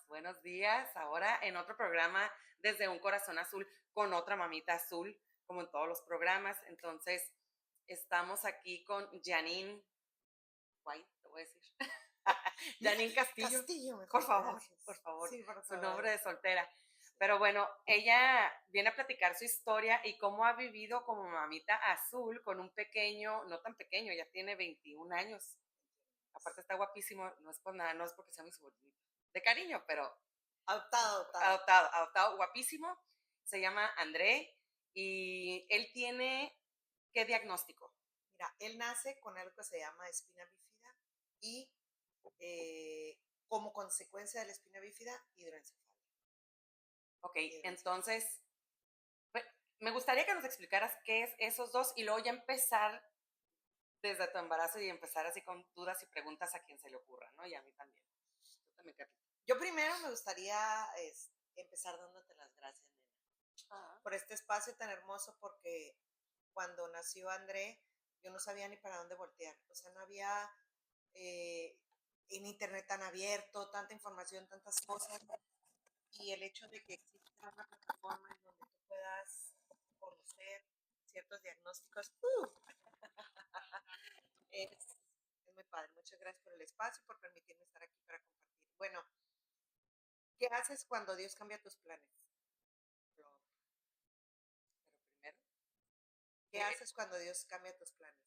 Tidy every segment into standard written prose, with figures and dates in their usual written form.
buenos días. Ahora en otro programa desde un corazón azul con otra mamita azul, como en todos los programas. Entonces, estamos aquí con Janine White, te voy a decir. Janine Castillo. Castillo, mejor. Por favor, Gracias. por favor. Sí, por Su favor. nombre de soltera. Pero bueno, ella viene a platicar su historia y cómo ha vivido como mamita azul con un pequeño, no tan pequeño, ya tiene 21 años. Aparte está guapísimo, no es por nada, no es porque sea mi sobrinito. De cariño, pero adoptado, guapísimo. Se llama André y él tiene, ¿qué diagnóstico? Mira, él nace con algo que se llama espina bífida y como consecuencia de la espina bífida, hidroencefalia. Ok, entonces, me gustaría que nos explicaras qué es esos dos y luego ya empezar desde tu embarazo y empezar así con dudas y preguntas a quien se le ocurra, ¿no? Y a mí también. Yo también, Carlita. Yo primero me gustaría empezar dándote las gracias, nena, por este espacio tan hermoso, porque cuando nació André, yo no sabía ni para dónde voltear. O sea, no había en internet tan abierto, tanta información, tantas cosas. Y el hecho de que exista una plataforma en donde tú puedas conocer ciertos diagnósticos es muy padre. Muchas gracias por el espacio y por permitirme estar aquí para compartir. Bueno, ¿qué haces cuando Dios cambia tus planes? Pero primero, ¿Qué haces cuando Dios cambia tus planes?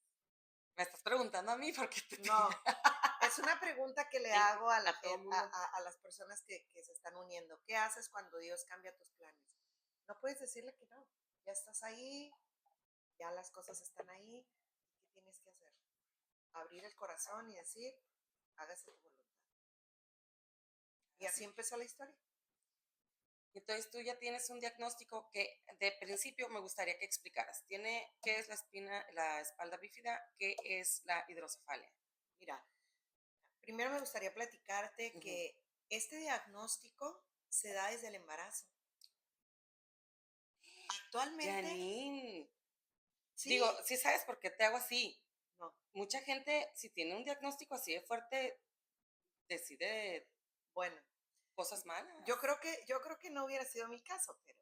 me estás preguntando a mí porque No, es una pregunta que le hago a, a las personas que se están uniendo. ¿Qué haces cuando Dios cambia tus planes? No puedes decirle que no. Ya estás ahí, ya las cosas están ahí. ¿Qué tienes que hacer? Abrir el corazón y decir, hágase tu voluntad. Y así empezó la historia. Entonces tú ya tienes un diagnóstico que de principio me gustaría que explicaras. ¿Qué es la espalda bífida? ¿Qué es la hidrocefalia? Mira, primero me gustaría platicarte que este diagnóstico se da desde el embarazo. Actualmente. Janine. Sí. Digo, sí sabes por qué te hago así. No. Mucha gente, si tiene un diagnóstico así de fuerte, decide, bueno, cosas malas. Yo creo que no hubiera sido mi caso, pero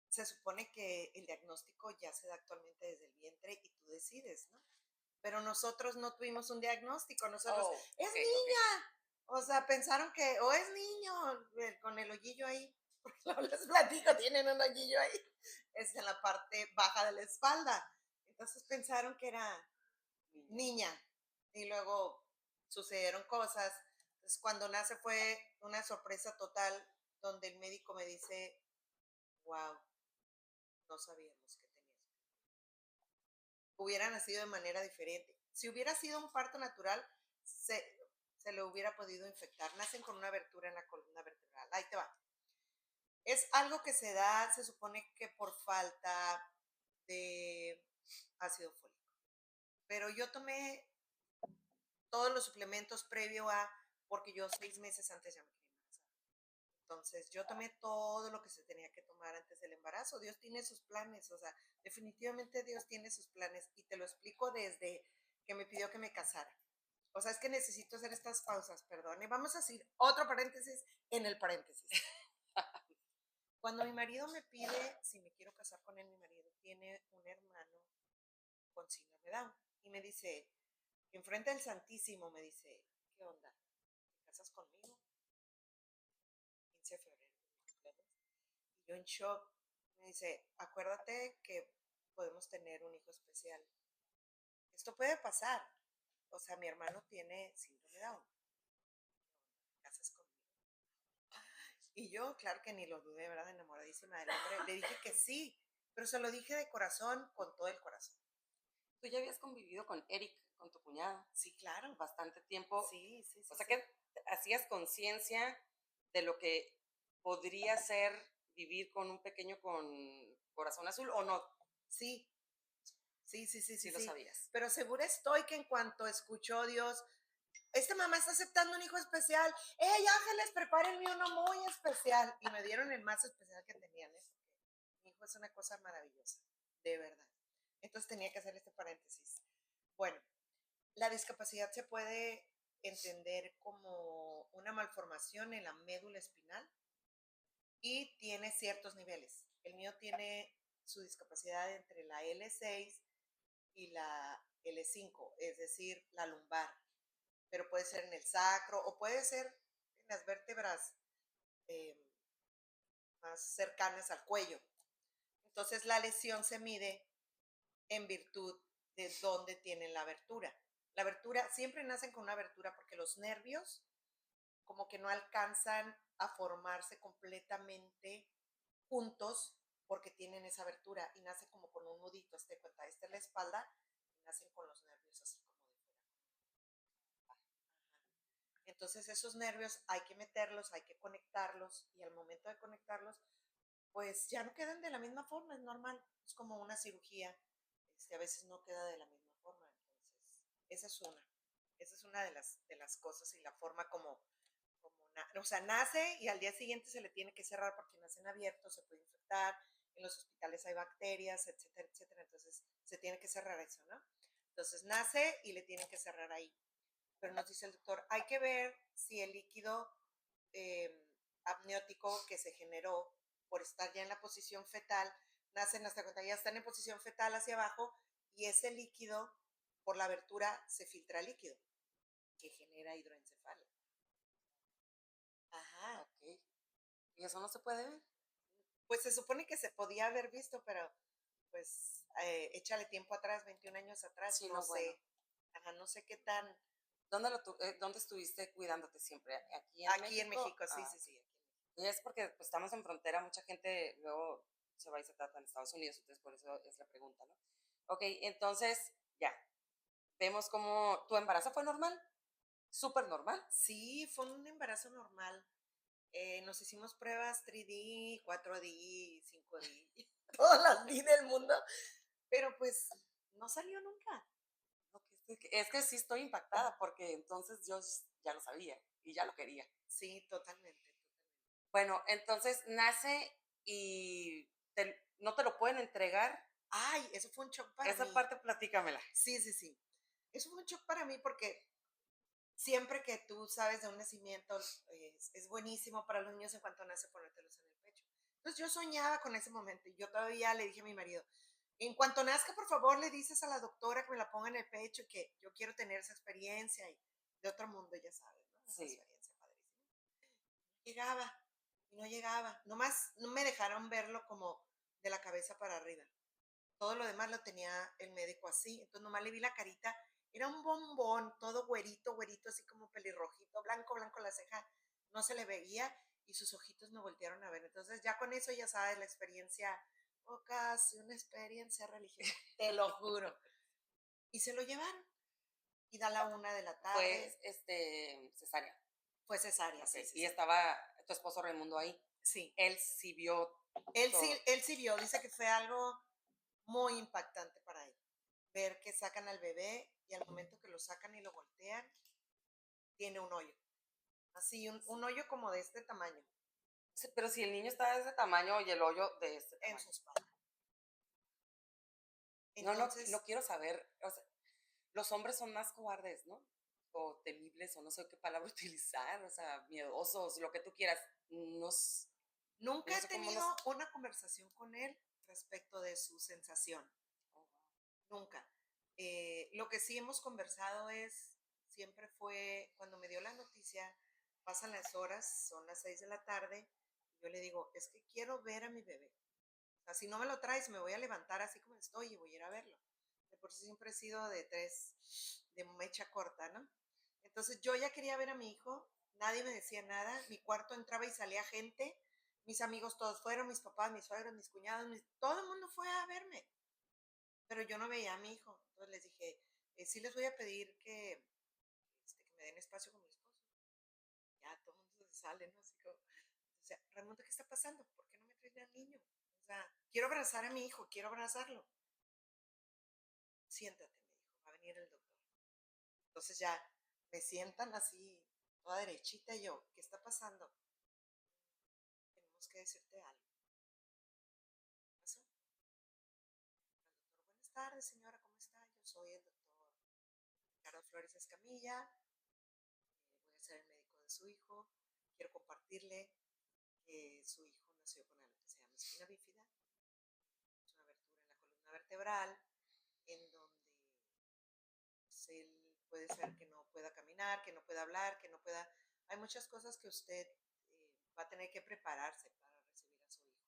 se supone que el diagnóstico ya se da actualmente desde el vientre y tú decides, ¿no? Pero nosotros no tuvimos un diagnóstico, nosotros, es niña. O sea, pensaron que, o es niño, con el hoyillo ahí, porque no les platico, tienen un hoyillo ahí, es en la parte baja de la espalda. Entonces pensaron que era niña. Y luego sucedieron cosas. Entonces, cuando nace fue una sorpresa total, donde el médico me dice, wow, no sabíamos que tenías. Hubiera nacido de manera diferente. Si hubiera sido un parto natural, se le hubiera podido infectar. Nacen con una abertura en la columna vertebral. Ahí te va. Es algo que se da, se supone que por falta de ácido fólico. Pero yo tomé todos los suplementos previo a, porque yo 6 meses antes ya me quería embarazar. Entonces, yo tomé todo lo que se tenía que tomar antes del embarazo. Dios tiene sus planes, o sea, definitivamente Dios tiene sus planes y te lo explico desde que me pidió que me casara. O sea, es que necesito hacer estas pausas, perdón. Y vamos a hacer otro paréntesis en el paréntesis. Cuando mi marido me pide si me quiero casar con él, mi marido tiene un hermano con síndrome de Down y me dice, enfrente del Santísimo, me dice, ¿qué onda? ¿Te casas conmigo? 15 de febrero. Y yo en shock, me dice, acuérdate que podemos tener un hijo especial. Esto puede pasar. O sea, mi hermano tiene síndrome de Down. ¿Te casas conmigo? Y yo, claro que ni lo dudé, ¿verdad? Enamoradísima del hombre. Le dije que sí, pero se lo dije de corazón, con todo el corazón. ¿Tú ya habías convivido con Eric, con tu cuñado? Sí, claro. Bastante tiempo. Sí. O sea que hacías conciencia de lo que podría ser vivir con un pequeño con corazón azul, ¿o no? Sí. Sí lo sabías. Pero segura estoy que en cuanto escuchó Dios, esta mamá está aceptando un hijo especial. ¡Ey, ángeles, prepárenme uno muy especial! Y me dieron el más especial que tenían. Mi hijo es una cosa maravillosa, de verdad. Entonces tenía que hacer este paréntesis. Bueno, la discapacidad se puede entender como una malformación en la médula espinal y tiene ciertos niveles. El mío tiene su discapacidad entre la L6 y la L5, es decir, la lumbar, pero puede ser en el sacro o puede ser en las vértebras eh, más cercanas al cuello. Entonces la lesión se mide en virtud de dónde tienen la abertura. La abertura, siempre nacen con una abertura porque los nervios como que no alcanzan a formarse completamente juntos porque tienen esa abertura y nacen como con un nudito, este cuenta, esta es la espalda y nacen con los nervios así como de fuera. Entonces esos nervios hay que meterlos, hay que conectarlos y al momento de conectarlos, pues ya no quedan de la misma forma, es normal, es como una cirugía, a veces no queda de la misma forma, entonces esa es una de las cosas y la forma o sea, nace y al día siguiente se le tiene que cerrar porque nacen abiertos, se puede infectar, en los hospitales hay bacterias, etcétera, etcétera, entonces se tiene que cerrar eso, ¿no? Entonces nace y le tienen que cerrar ahí. Pero nos dice el doctor, hay que ver si el líquido eh, amniótico que se generó por estar ya en la posición fetal, nacen hasta cuando ya están en posición fetal hacia abajo y ese líquido, por la abertura, se filtra líquido que genera hidroencefalia. Ajá. Ok. ¿Y eso no se puede ver? Pues se supone que se podía haber visto, pero pues échale tiempo atrás, 21 años atrás, Sí, no no, bueno. sé. Ajá, no sé qué tan. ¿Dónde estuviste cuidándote siempre? ¿Aquí en Aquí en México? México, sí, Ah, sí, sí. y es porque pues, estamos en frontera, mucha gente luego se va y se trata en Estados Unidos, entonces por eso es la pregunta, ¿no? Ok, entonces ya, vemos cómo tu embarazo fue normal, súper normal. Sí, fue un embarazo normal. Nos hicimos pruebas 3D, 4D, 5D, todas las D del mundo, pero pues no salió nunca. Ok, es que sí estoy impactada porque entonces yo ya lo sabía y ya lo quería. Sí, totalmente, totalmente. Bueno, entonces nace y no te lo pueden entregar. Ay, eso fue un shock para Esa mí. parte platícamela. Sí, sí, sí. Eso fue un shock para mí porque siempre que tú sabes de un nacimiento, es buenísimo para los niños en cuanto nace ponértelos en el pecho. Entonces yo soñaba con ese momento y yo todavía le dije a mi marido, en cuanto nazca, por favor, le dices a la doctora que me la ponga en el pecho, que yo quiero tener esa experiencia y de otro mundo, ya sabes, ¿no? Esa Sí. experiencia padrísima. Llegaba y no llegaba. Nomás no me dejaron verlo como de la cabeza para arriba. Todo lo demás lo tenía el médico así. Entonces nomás le vi la carita. Era un bombón, todo güerito, güerito, así como pelirrojito, blanco, blanco la ceja. No se le veía y sus ojitos me voltearon a ver. Entonces ya con eso ya sabes la experiencia, o casi una experiencia religiosa, te lo juro. Y se lo llevaron. Y da la 1 de la tarde. Fue cesárea. Fue cesárea, Ok, sí, sí, y sí. estaba tu esposo Raimundo ahí. Sí. Él sí vio todo. Él sí vio, dice que fue algo muy impactante para él. Ver que sacan al bebé y al momento que lo sacan y lo voltean, tiene un hoyo. Así, un hoyo como de este tamaño Sí, pero si el niño está de ese tamaño y el hoyo de este en su tamaño. espalda. No, no Entonces, quiero saber. O sea, los hombres son más cobardes, ¿no? O temibles, o no sé qué palabra utilizar, o sea, miedosos, lo que tú quieras. Nos, nunca no he sé cómo tenido una conversación con él respecto de su sensación. Oh, Nunca. Lo que sí hemos conversado siempre fue, cuando me dio la noticia, pasan las horas, son las 6 de la tarde, y yo le digo, es que quiero ver a mi bebé. O sea, si no me lo traes, me voy a levantar así como estoy y voy a ir a verlo. De por sí siempre he sido de mecha corta, ¿no? Entonces yo ya quería ver a mi hijo, nadie me decía nada, mi cuarto entraba y salía gente, mis amigos todos fueron, mis papás, mis suegros, mis cuñados, todo el mundo fue a verme, pero yo no veía a mi hijo. Entonces les dije, sí les voy a pedir que me den espacio con mi esposo. Ya todo el mundo se sale, ¿no? Así como, o sea, Raimundo, ¿qué está pasando? ¿Por qué no me traes al niño? O sea, quiero abrazar a mi hijo, quiero abrazarlo. Siéntate, me dijo, va a venir el doctor. Entonces ya me sientan así, toda derechita, y yo, ¿qué está pasando? Tenemos que decirte algo. ¿Qué pasó? El doctor, buenas tardes, señora, ¿cómo está? Yo soy el doctor Ricardo Flores Escamilla. su hijo, quiero compartirle que su hijo nació con algo que se llama espina bífida, es una abertura en la columna vertebral, en donde pues, él puede ser que no pueda caminar, que no pueda hablar, que no pueda... Hay muchas cosas que usted va a tener que prepararse para recibir a su hijo.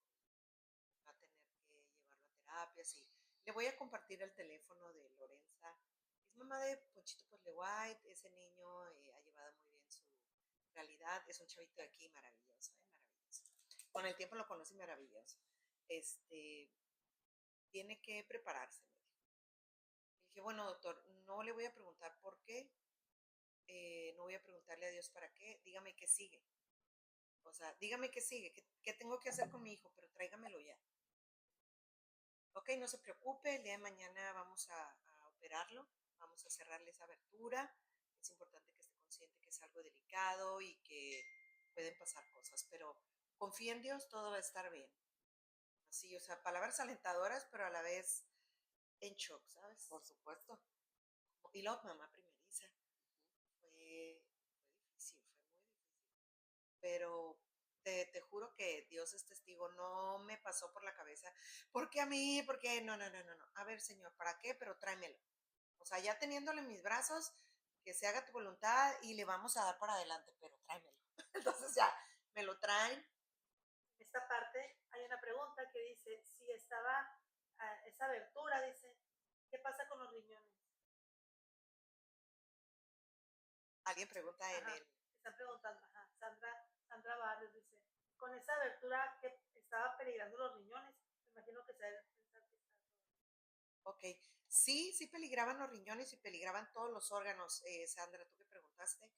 Va a tener que llevarlo a terapias y le voy a compartir el teléfono de Lorenza. Es mamá de Ponchito Posle White. Ese niño ha llevado muy bien su realidad. Es un chavito de aquí maravilloso, maravilloso. Con el tiempo lo conocí maravilloso. Tiene que prepararse. Le dije, bueno, doctor, no le voy a preguntar por qué, no voy a preguntarle a Dios para qué, dígame qué sigue. O sea, dígame qué sigue, qué tengo que hacer con mi hijo, pero tráigamelo ya. Ok, no se preocupe, el día de mañana vamos a operarlo, vamos a cerrarle esa abertura. Es importante que esté consciente que es algo delicado y que pueden pasar cosas, pero confía en Dios, todo va a estar bien. Así, o sea, palabras alentadoras, pero a la vez en shock, ¿sabes? Por supuesto. Y luego mamá primeriza. Fue difícil, fue muy difícil. Pero te juro que Dios es testigo, no me pasó por la cabeza, ¿por qué a mí? ¿Por qué? No, no, no, no, no. A ver, Señor, ¿para qué? Pero tráemelo. O sea, ya teniéndolo en mis brazos, que se haga tu voluntad y le vamos a dar para adelante, pero tráemelo. Entonces ya, me lo traen. En esta parte hay una pregunta que dice, si estaba esa abertura, dice, ¿qué pasa con los riñones? Alguien pregunta en Ajá, el... están preguntando, ajá, Sandra Barrios dice, con esa abertura que estaba peligrando los riñones, me imagino que se debe pensar que está todo. Ok, sí, sí peligraban los riñones y peligraban todos los órganos, Sandra, tú que preguntaste.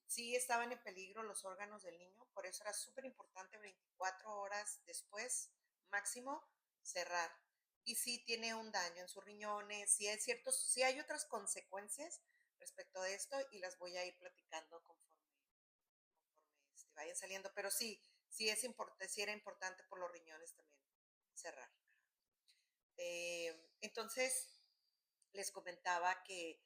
Sí estaban en peligro los órganos del niño, por eso era súper importante 24 horas después, máximo, cerrar. Y sí tiene un daño en sus riñones, sí es cierto, sí hay otras consecuencias respecto de esto y las voy a ir platicando conforme vayan saliendo, pero sí, sí era importante por los riñones también cerrar. Entonces, les comentaba que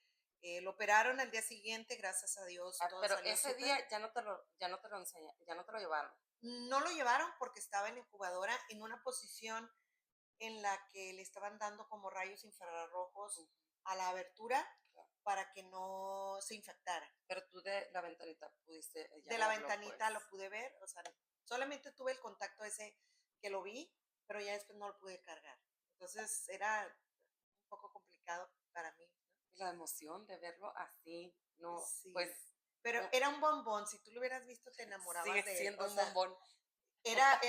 lo operaron al día siguiente, gracias a Dios, todo Pero salió ese súper. día ya no te lo llevaron. No lo llevaron porque estaba en la incubadora en una posición en la que le estaban dando como rayos infrarrojos a la abertura para que no se infectara. Pero tú de la ventanita pudiste ya De la verlo, ventanita pues. lo pude ver, o sea, solamente tuve el contacto ese que lo vi, pero ya después no lo pude cargar. Entonces era un poco complicado para mí. Y la emoción de verlo así, no, pues, Sí, pero no, era un bombón, si tú lo hubieras visto te sigue enamorabas de él, siendo o un sea, bombón. era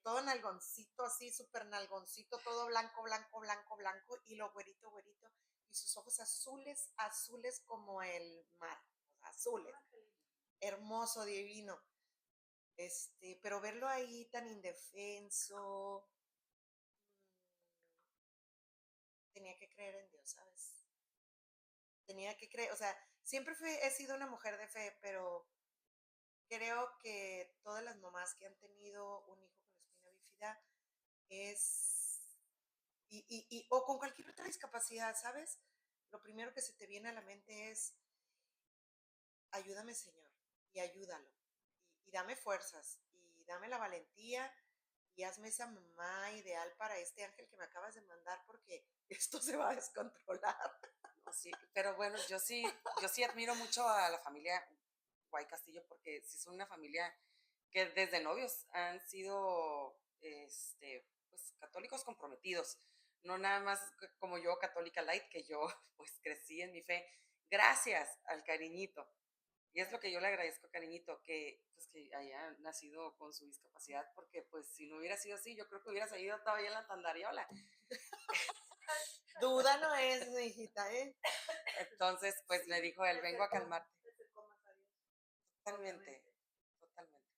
todo nalgoncito, así, súper nalgoncito, todo blanco, blanco, blanco, blanco, y lo güerito, güerito, y sus ojos azules, azules como el mar, o sea, azules, hermoso, divino, pero verlo ahí tan indefenso, tenía que creer en Dios, ¿sabes? Tenía que creer, o sea, siempre he sido una mujer de fe, pero creo que todas las mamás que han tenido un hijo con espina bífida es, o con cualquier otra discapacidad, ¿sabes? Lo primero que se te viene a la mente es, ayúdame Señor, y ayúdalo, y dame fuerzas, y dame la valentía, y hazme esa mamá ideal para este ángel que me acabas de mandar, porque esto se va a descontrolar. No, sí, pero bueno, yo sí admiro mucho a la familia Guay Castillo porque sí son una familia que desde novios han sido, pues, católicos comprometidos. No nada más como yo, católica light, que yo, pues, crecí en mi fe gracias al cariñito. Y es lo que yo le agradezco a Cariñito, que, pues, que haya nacido con su discapacidad, porque, pues, si no hubiera sido así, yo creo que hubiera seguido todavía en la tandariola. Duda no es, mi hijita, ¿eh? Entonces, pues, me dijo él, vengo a calmarte. Totalmente, Obviamente. totalmente.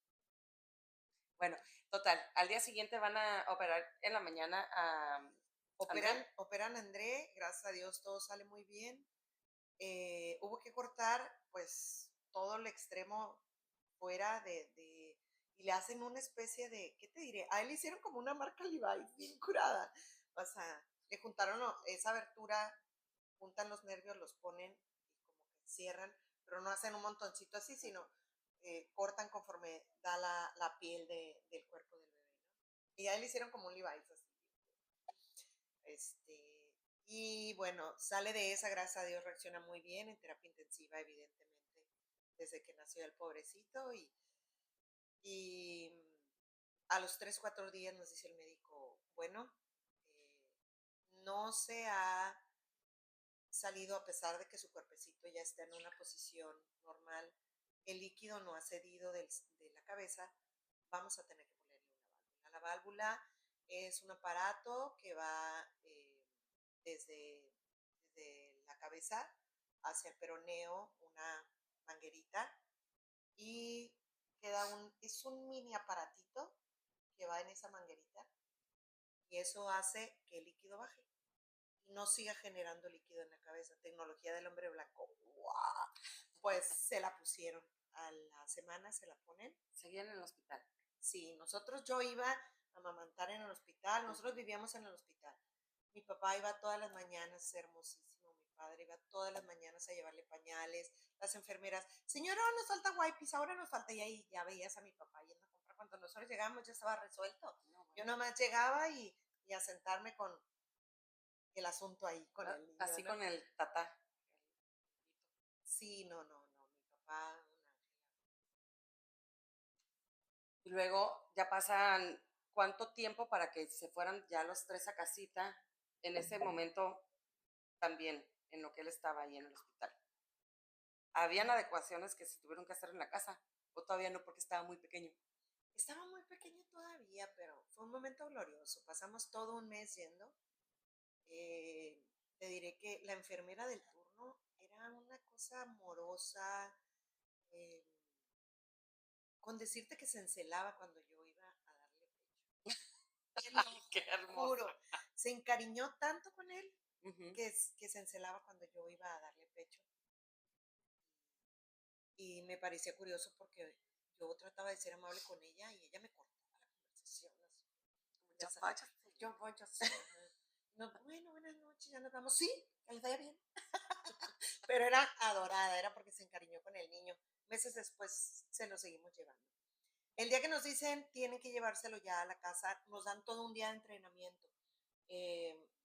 Bueno, total, al día siguiente van a operar en la mañana a André. Operan a André, gracias a Dios todo sale muy bien. Hubo que cortar, pues, todo el extremo fuera y le hacen una especie de, ¿qué te diré? A él le hicieron como una marca Levi's, bien curada. O sea, le juntaron esa abertura, juntan los nervios, los ponen y como que cierran pero no hacen un montoncito así, sino cortan conforme da la piel del cuerpo del bebé, ¿no? Y ahí le hicieron como un Levi's así. Y bueno, sale de esa, gracias a Dios, reacciona muy bien en terapia intensiva, evidentemente, desde que nació el pobrecito. Y a los 3, 4 días nos dice el médico, bueno, no se ha salido a pesar de que su cuerpecito ya está en una posición normal, el líquido no ha cedido de la cabeza, vamos a tener que ponerle una válvula. La válvula es un aparato que va desde, desde la cabeza hacia el peroneo, una manguerita, y es un mini aparatito que va en esa manguerita y eso hace que el líquido baje y no siga generando líquido en la cabeza. Tecnología del hombre blanco. ¡Wow! Pues se la pusieron. A la semana se la ponen. ¿Seguían en el hospital? Sí, yo iba a amamantar en el hospital, nosotros vivíamos en el hospital. Mi papá iba todas las mañanas, es hermosísimo, mi padre iba todas las mañanas a llevarle pañales, las enfermeras, señora, ahora nos falta wipes, ahora nos falta, y ahí ya veías a mi papá yendo a comprar. Cuando nosotros llegamos ya estaba resuelto. No, Yo bueno. nomás llegaba y a sentarme con el asunto ahí, con el niño, Así ¿no? con el tatá. Sí, no, mi papá, un ángel. Y luego ya pasan, ¿cuánto tiempo para que se fueran ya los 3 a casita? En ese momento también, en lo que él estaba ahí en el hospital. ¿Habían adecuaciones que se tuvieron que hacer en la casa? ¿O todavía no porque estaba muy pequeño? Estaba muy pequeño todavía, pero fue un momento glorioso. Pasamos todo un mes yendo. Eh, Te diré que la enfermera del turno era una cosa amorosa, eh, con decirte que se encelaba cuando yo iba a darle pecho. Te lo ¡Qué hermoso! juro, se encariñó tanto con él Ujú. que se encelaba cuando yo iba a darle pecho. Y me parecía curioso porque yo trataba de ser amable con ella y ella me cortaba la conversación. Así, ya sabes, yo voy, yo sé. No, bueno, buenas noches, ya nos vamos. Sí, que les vaya bien. Pero era adorada, era porque se encariñó con el niño. Meses después se lo seguimos llevando. El día que nos dicen tienen que llevárselo ya a la casa, nos dan todo un día de entrenamiento.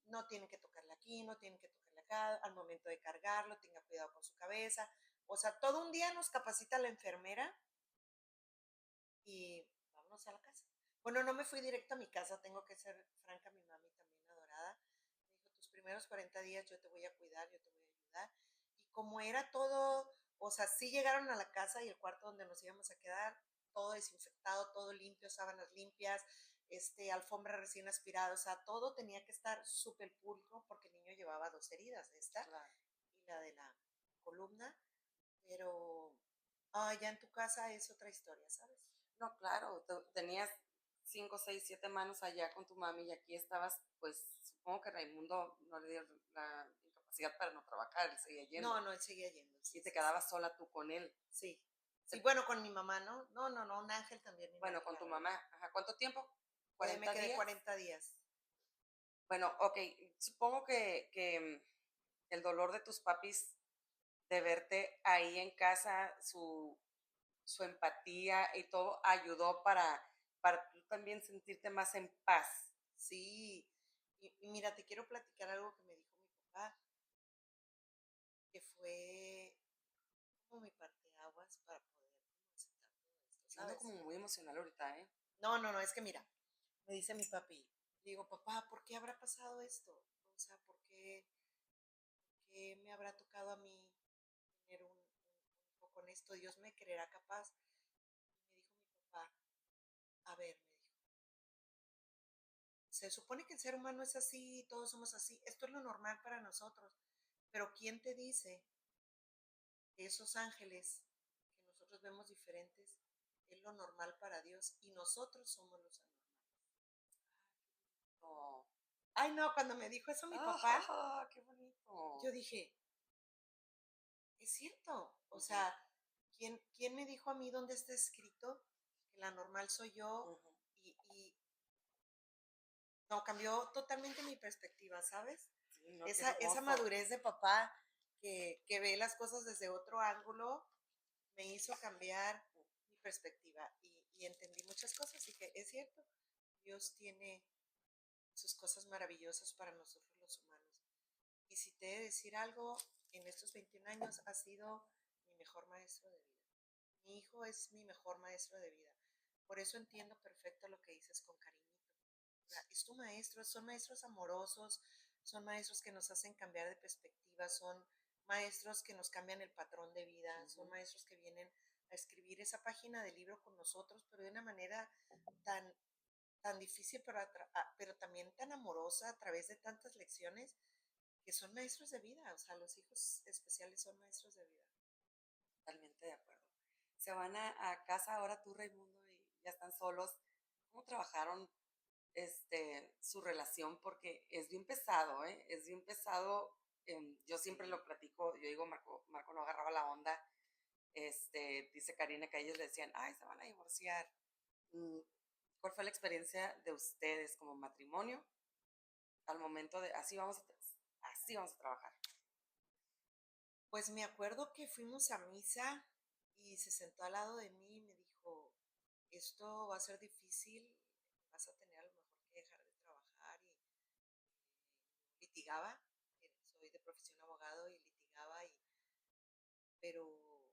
No tienen que tocarle aquí, no tienen que tocarle acá, al momento de cargarlo, tenga cuidado con su cabeza. O sea, todo un día nos capacita la enfermera y vámonos a la casa. Bueno, no me fui directo a mi casa, tengo que ser franca, mi mami también adorada. Me dijo, tus primeros 40 días yo te voy a cuidar, yo te voy a ayudar. Y como era todo, o sea, sí llegaron a la casa y el cuarto donde nos íbamos a quedar, todo desinfectado, todo limpio, sábanas limpias, alfombra recién aspirada, o sea, todo tenía que estar súper pulcro porque el niño llevaba 2 heridas, esta Claro. y la de la columna, pero ya en tu casa es otra historia, ¿sabes? No, claro, tenías 5, 6, 7 manos allá con tu mami y aquí estabas, pues supongo que Raimundo no le dio la incapacidad para no trabajar, él seguía yendo. No, él seguía yendo. Sí, Y te sí, quedabas sola tú con él. sí. Sí, bueno, con mi mamá, ¿no? No, un ángel también. Bueno, con tu mamá. Ajá, ¿cuánto tiempo? Me ¿40 quedé días? 40 días. Bueno, ok, supongo que el dolor de tus papis de verte ahí en casa, su empatía y todo ayudó para tú también sentirte más en paz. Sí. Y mira, te quiero platicar algo que me dijo mi papá, que fue como mi parteaguas para poder como aceptar todo esto, Ando ¿sabes? como muy emocional ahorita, ¿eh? No, es que mira, me dice mi papi, digo, papá, ¿por qué habrá pasado esto? O sea, ¿por qué me habrá tocado a mí tener un hijo con esto? Dios me creerá capaz. Y me dijo mi papá, a ver, me dijo, se supone que el ser humano es así, todos somos así, esto es lo normal para nosotros, pero ¿quién te dice que esos ángeles que nosotros vemos diferentes es lo normal para Dios y nosotros somos los anormales? Oh. Ay, no, cuando me dijo eso mi papá, ¡Qué bonito! yo dije, es cierto, o Ujú, sea, ¿quién me dijo a mí dónde está escrito que la normal soy yo? ujú. Y no, cambió totalmente mi perspectiva, ¿sabes? Sí, no, qué Esa hermoso. madurez de papá que ve las cosas desde otro ángulo, me hizo cambiar mi perspectiva y entendí muchas cosas y que es cierto, Dios tiene sus cosas maravillosas para nosotros los humanos. Y si te he de decir algo, en estos 21 años ha sido mi mejor maestro de vida. Mi hijo es mi mejor maestro de vida. Por eso entiendo perfecto lo que dices con cariñito. O sea, es tu maestro, son maestros amorosos, son maestros que nos hacen cambiar de perspectiva, son maestros que nos cambian el patrón de vida, son maestros que vienen a escribir esa página del libro con nosotros, pero de una manera tan, tan difícil, pero también tan amorosa a través de tantas lecciones que son maestros de vida. O sea, los hijos especiales son maestros de vida. Totalmente de acuerdo. Se van a casa ahora tú, Raimundo, y ya están solos. ¿Cómo trabajaron su relación? Porque es bien pesado, ¿eh? Es bien pesado. Yo siempre lo platico, yo digo, Marco no agarraba la onda. Dice Karina que a ellos le decían, ay, se van a divorciar. Mm, ¿Cuál fue la experiencia de ustedes como matrimonio al momento de así vamos a trabajar? Pues me acuerdo que fuimos a misa y se sentó al lado de mí y me dijo, esto va a ser difícil, vas a tener a lo mejor que dejar de trabajar y litigaba, soy de profesión abogado y litigaba, pero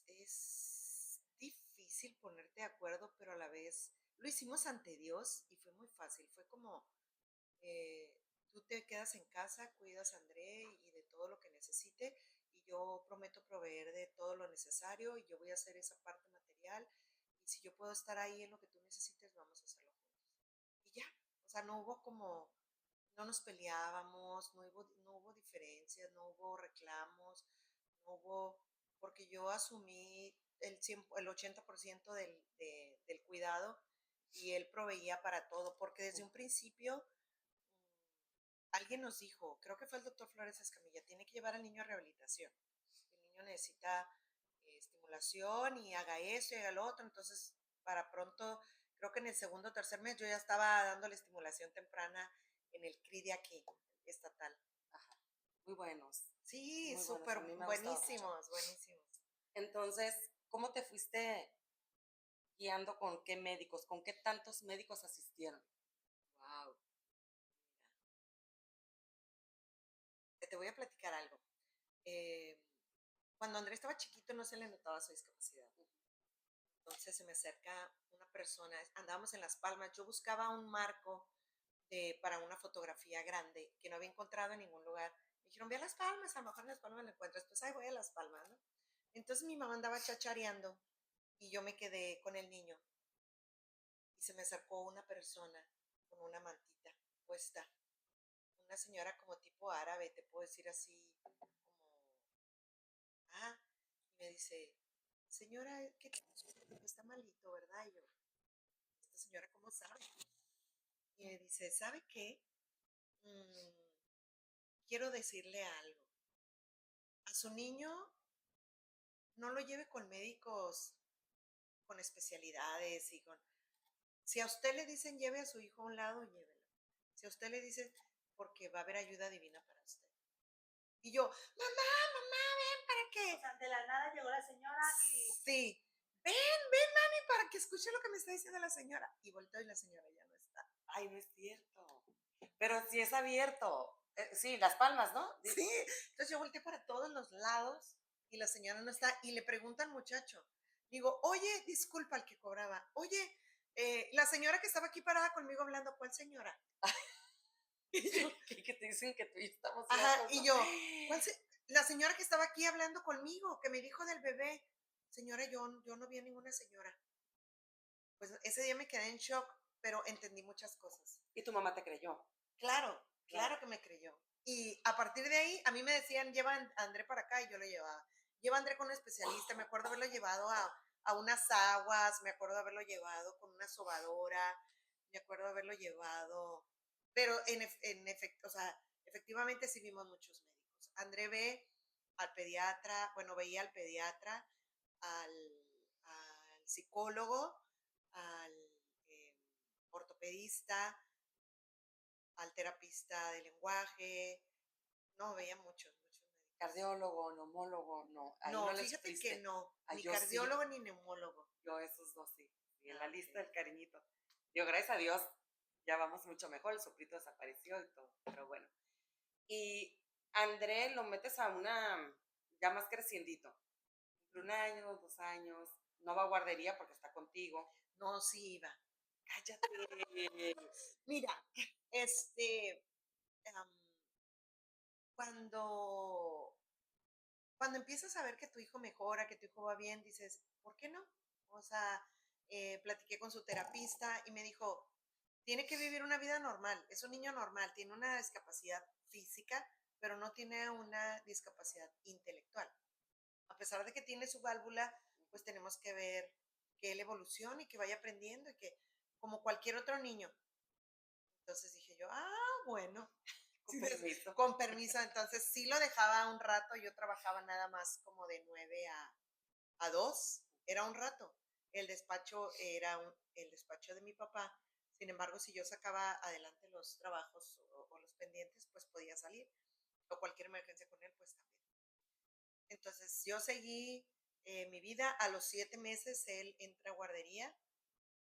es difícil ponerte de acuerdo, pero a la vez lo hicimos ante Dios y fue muy fácil, fue como eh, tú te quedas en casa, cuidas a André y de todo lo que necesite y yo prometo proveer de todo lo necesario y yo voy a hacer esa parte material y si yo puedo estar ahí en lo que tú necesites, vamos a hacerlo juntos. Y ya, o sea, no hubo como, no nos peleábamos, no hubo diferencias, no hubo reclamos, no hubo, porque yo asumí el 80% del cuidado y él proveía para todo, porque desde un principio alguien nos dijo, creo que fue el doctor Flores Escamilla, tiene que llevar al niño a rehabilitación. El niño necesita estimulación y haga esto y haga lo otro. Entonces, para pronto, creo que en el segundo o tercer mes yo ya estaba dándole estimulación temprana en el CRI de aquí, estatal. Ajá. Muy buenos. Sí, Muy buenos. súper A mí me ha gustado mucho. buenísimos, buenísimos. Entonces, ¿cómo te fuiste guiando con qué médicos? ¿Con qué tantos médicos asistieron? Wow. Te voy a platicar algo. Cuando Andrés estaba chiquito no se le notaba su discapacidad. Entonces se me acerca una persona, andábamos en Las Palmas, yo buscaba un marco para una fotografía grande que no había encontrado en ningún lugar. Me dijeron, ve a Las Palmas, a lo mejor en Las Palmas lo encuentras. Pues ahí voy a Las Palmas, ¿no? Entonces mi mamá andaba chachareando y yo me quedé con el niño y se me acercó una persona con una mantita puesta, una señora como tipo árabe, te puedo decir así, como, y me dice, señora, ¿qué está malito, verdad? Y yo, esta señora, ¿cómo sabe? Y me dice, ¿sabe qué? Mm, quiero decirle algo. A su niño no lo lleve con médicos con especialidades y con... Si a usted le dicen lleve a su hijo a un lado, llévelo. Si a usted le dicen, porque va a haber ayuda divina para usted. Y yo, mamá, ven para O que... sea, de la nada llegó la señora y Sí, ven, mami, para que escuche lo que me está diciendo la señora. Y volteo y la señora ya no está. Ay, no es cierto. Pero sí es abierto. Sí, Las Palmas, ¿no? Sí, entonces yo volteé para todos los lados y la señora no está y le pregunta al muchacho, digo, oye, disculpa al que cobraba, oye, la señora que estaba aquí parada conmigo hablando, ¿cuál señora? Y yo, que te dicen que tú y yo estamos ajá, ciegos, y ¿no? yo, la señora que estaba aquí hablando conmigo, que me dijo del bebé, señora, yo no vi a ninguna señora. Pues ese día me quedé en shock, pero entendí muchas cosas. Y tu mamá te creyó. Claro, Claro. que me creyó. Y a partir de ahí, a mí me decían, lleva a André para acá y yo lo llevaba. Lleva a André con un especialista, me acuerdo haberlo llevado a unas aguas, me acuerdo haberlo llevado con una sobadora, me acuerdo haberlo llevado, pero en efecto, o sea, efectivamente sí vimos muchos médicos. André ve al pediatra, bueno, veía al pediatra, al psicólogo, al ortopedista, al terapista de lenguaje, No, veía muchos médicos. Cardiólogo, neumólogo, no. Ahí no No, le fíjate que supiste. no, Ah, ni yo sí. cardiólogo ni neumólogo. Yo esos dos sí. Y en la Ah, lista ok. del cariñito. Yo, gracias a Dios, ya vamos mucho mejor. El soplito desapareció y todo. Pero bueno. Y André lo metes a una, ya más creciendito. Entre 1 año, 2 años. No va a guardería porque está contigo. No, sí iba. Cállate. Mira, am, cuando, cuando empiezas a ver que tu hijo mejora, que tu hijo va bien, dices, ¿por qué no? O sea, platiqué con su terapista y me dijo, tiene que vivir una vida normal, es un niño normal, tiene una discapacidad física, pero no tiene una discapacidad intelectual. A pesar de que tiene su válvula, pues tenemos que ver que él evolucione y que vaya aprendiendo y que como cualquier otro niño. Entonces dije yo, bueno, Con permiso. con permiso. Entonces sí lo dejaba un rato, yo trabajaba nada más como de 9 a 2, era un rato. El despacho era el despacho de mi papá. Sin embargo, si yo sacaba adelante los trabajos o los pendientes, pues podía salir. O cualquier emergencia con él, pues también. Entonces yo seguí mi vida. A los 7 meses él entra a guardería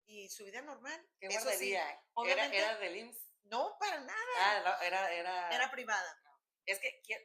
y su vida normal. ¿Qué Eso sí, guardería? obviamente, ¿Era del IMSS? no, para nada. Ah, era. Era privada. Es que ya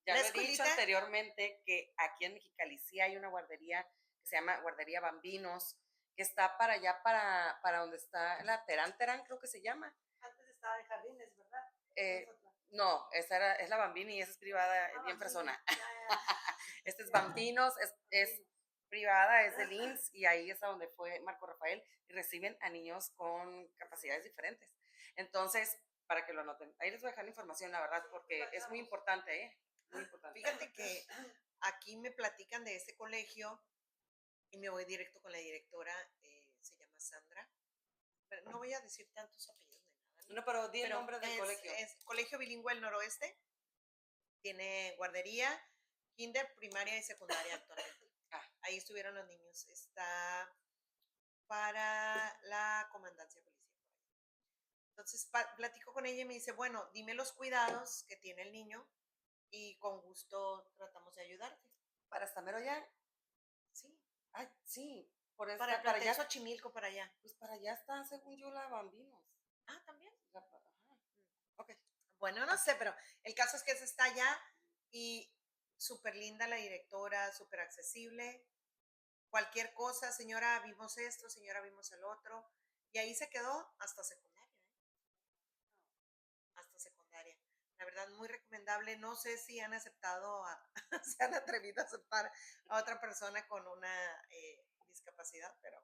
La lo he dicho escuelita, anteriormente que aquí en Mexicali sí hay una guardería que se llama Guardería Bambinos, que está para allá, para donde está la Terán Terán, creo que se llama. Antes estaba en jardines, ¿verdad? Eh, Es otra. no, es la Bambini y esa es privada, es bien Bambini. persona. Ya, ya. Este es Ya. Bambinos, es Bambini. privada, es del IMSS y ahí es a donde fue Marco Rafael y reciben a niños con capacidades diferentes. Entonces, para que lo anoten, ahí les voy a dejar la información, la verdad, porque es muy importante, ¿eh? Muy importante. Fíjate que aquí me platican de ese colegio y me voy directo con la directora, se llama Sandra. Pero no voy a decir tantos apellidos ni nada, ¿no? No, pero di el Pero nombre del colegio. es Colegio Bilingüe del Noroeste, tiene guardería, kinder, primaria y secundaria actualmente. Ah. Ahí estuvieron los niños. Está para la comandancia policial. Entonces platico con ella y me dice, bueno, dime los cuidados que tiene el niño y con gusto tratamos de ayudarte. ¿Para Estamero ya? Sí. Ay, sí. Por Para el para plantel allá. Xochimilco, para allá. Pues para allá está, según yo, la Bambinos. Ah, también. Ajá. Ok. Bueno, no sé, pero el caso es que ese está allá y súper linda la directora, súper accesible. Cualquier cosa, señora, vimos esto, señora, vimos el otro. Y ahí se quedó hasta secundaria, hasta secundaria. La verdad, muy recomendable. No sé si han aceptado, se han atrevido a aceptar a otra persona con una discapacidad, pero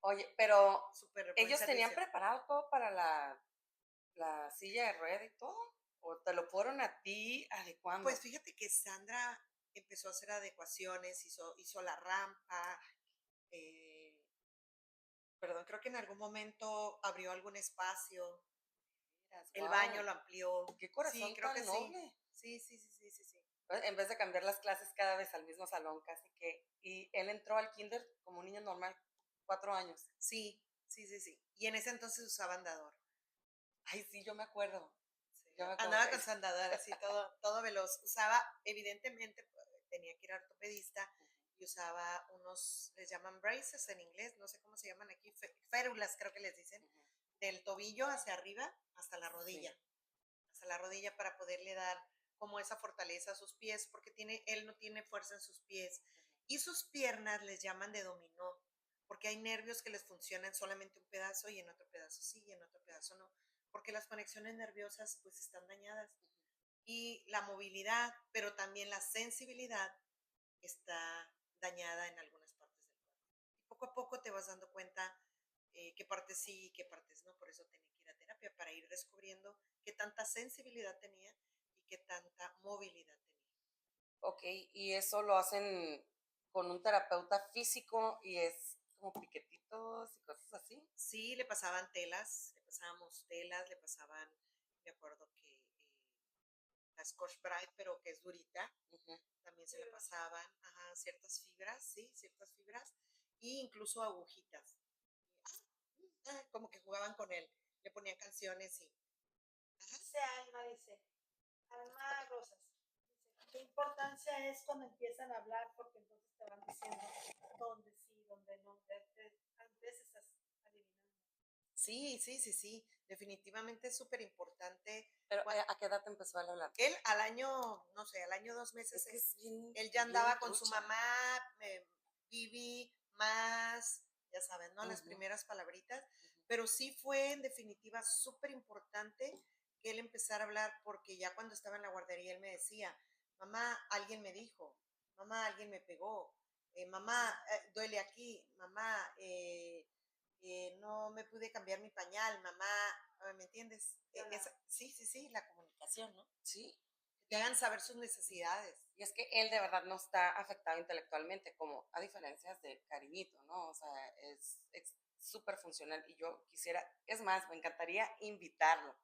Oye, pero súper buen ellos tenían servicio. preparado todo para la silla de rueda y todo. ¿O te lo fueron a ti adecuando? Pues fíjate que Sandra empezó a hacer adecuaciones, hizo la rampa, eh, perdón, creo que en algún momento abrió algún espacio, el baño Wow, lo amplió. qué Sí, corazón creo tan que sí. noble. Sí. En vez de cambiar las clases cada vez al mismo salón, casi que. Y él entró al kinder como un niño normal, 4 años. Sí. Y en ese entonces usaba andador. Ay, sí, yo me acuerdo. Sí, Yo me acuerdo. andaba con su andador, así todo veloz. Usaba, evidentemente, tenía que ir a ortopedista y usaba unos, les llaman braces en inglés, no sé cómo se llaman aquí, férulas creo que les dicen, del tobillo hacia arriba hasta la rodilla. Sí. Hasta la rodilla para poderle dar como esa fortaleza a sus pies, porque él no tiene fuerza en sus pies. Y sus piernas les llaman de dominó, porque hay nervios que les funcionan solamente un pedazo y en otro pedazo sí y en otro pedazo no, porque las conexiones nerviosas pues están dañadas. Y la movilidad, pero también la sensibilidad está dañada en algunas partes del cuerpo. Y poco a poco te vas dando cuenta qué partes sí y qué partes no. Por eso tenía que ir a terapia para ir descubriendo qué tanta sensibilidad tenía y qué tanta movilidad tenía. Ok, y eso lo hacen con un terapeuta físico y es como piquetitos y cosas así. Sí, le pasaban telas, le pasábamos telas, le pasaban, me acuerdo que la Scotch Brite, pero que es durita, Ujú. también se le pasaban ciertas fibras, sí, ciertas fibras, e incluso agujitas. Como que jugaban con él, le ponían canciones y... Dice Alma, dice, Alma Rosas. qué importancia es cuando empiezan a hablar, porque entonces te van diciendo dónde sí, dónde no. Antes estás adivinando. Sí, sí, sí, sí. Definitivamente es súper importante. Pero ¿a qué edad te empezó a hablar? Él al año, no sé, al año 2 meses, Es que es bien, él ya bien andaba con su trucha. mamá, Vivi, más, ya saben, ¿no? Las Ujú, primeras palabritas. ujú. Pero sí fue en definitiva súper importante que él empezara a hablar porque ya cuando estaba en la guardería él me decía, mamá, alguien me dijo, mamá, alguien me pegó, mamá, duele aquí, mamá, no me pude cambiar mi pañal, mamá, ¿me entiendes? Sí, sí, sí, la comunicación, ¿no? Sí. Que te hagan saber sus necesidades. Y es que él de verdad no está afectado intelectualmente, como a diferencias de Cariñito, ¿no? O sea, es súper funcional y yo quisiera, es más, me encantaría invitarlo